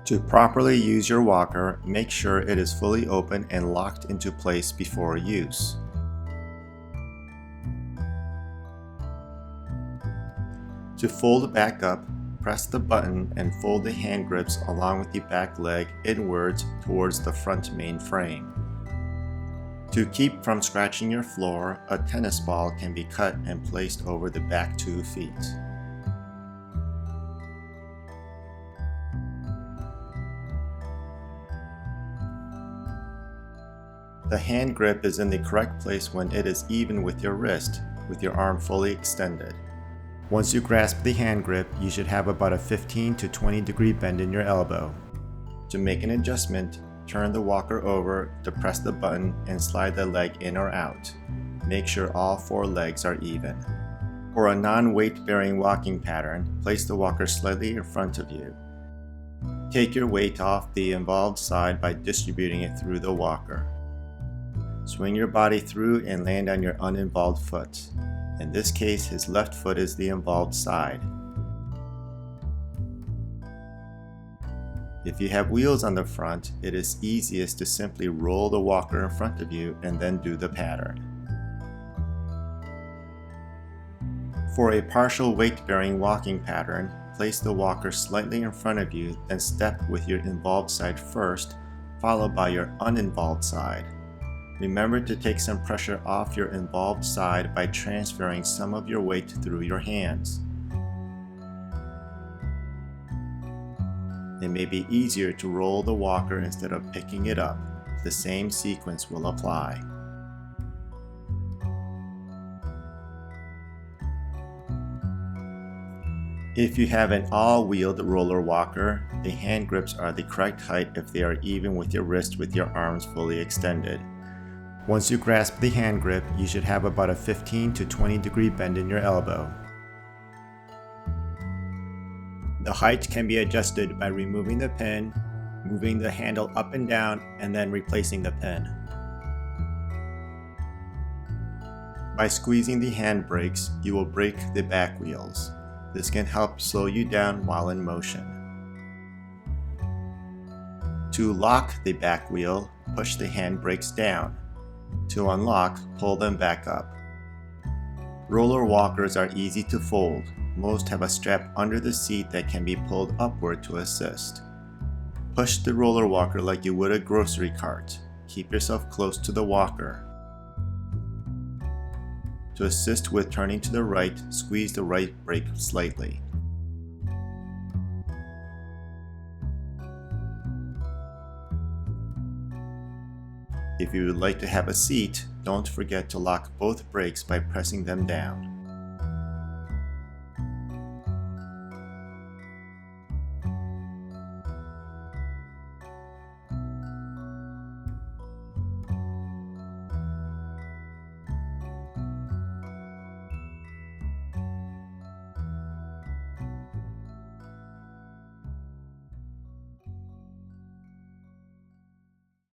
To properly use your walker, make sure it is fully open and locked into place before use. To fold back up, press the button and fold the hand grips along with the back leg inwards towards the front main frame. To keep from scratching your floor, a tennis ball can be cut and placed over the back 2 feet. The hand grip is in the correct place when it is even with your wrist, with your arm fully extended. Once you grasp the hand grip, you should have about a 15 to 20 degree bend in your elbow. To make an adjustment, turn the walker over, depress the button, and slide the leg in or out. Make sure all 4 legs are even. For a non-weight bearing walking pattern, place the walker slightly in front of you. Take your weight off the involved side by distributing it through the walker. Swing your body through and land on your uninvolved foot. In this case, his left foot is the involved side. If you have wheels on the front, it is easiest to simply roll the walker in front of you and then do the pattern. For a partial weight-bearing walking pattern, place the walker slightly in front of you, then step with your involved side first, followed by your uninvolved side. Remember to take some pressure off your involved side by transferring some of your weight through your hands. It may be easier to roll the walker instead of picking it up. The same sequence will apply. If you have an all-wheeled roller walker, the hand grips are the correct height if they are even with your wrist with your arms fully extended. Once you grasp the hand grip, you should have about a 15 to 20 degree bend in your elbow. The height can be adjusted by removing the pin, moving the handle up and down, and then replacing the pin. By squeezing the hand brakes, you will brake the back wheels. This can help slow you down while in motion. To lock the back wheel, push the hand brakes down. To unlock, pull them back up. Roller walkers are easy to fold. Most have a strap under the seat that can be pulled upward to assist. Push the roller walker like you would a grocery cart. Keep yourself close to the walker. To assist with turning to the right, squeeze the right brake slightly. If you would like to have a seat, don't forget to lock both brakes by pressing them down.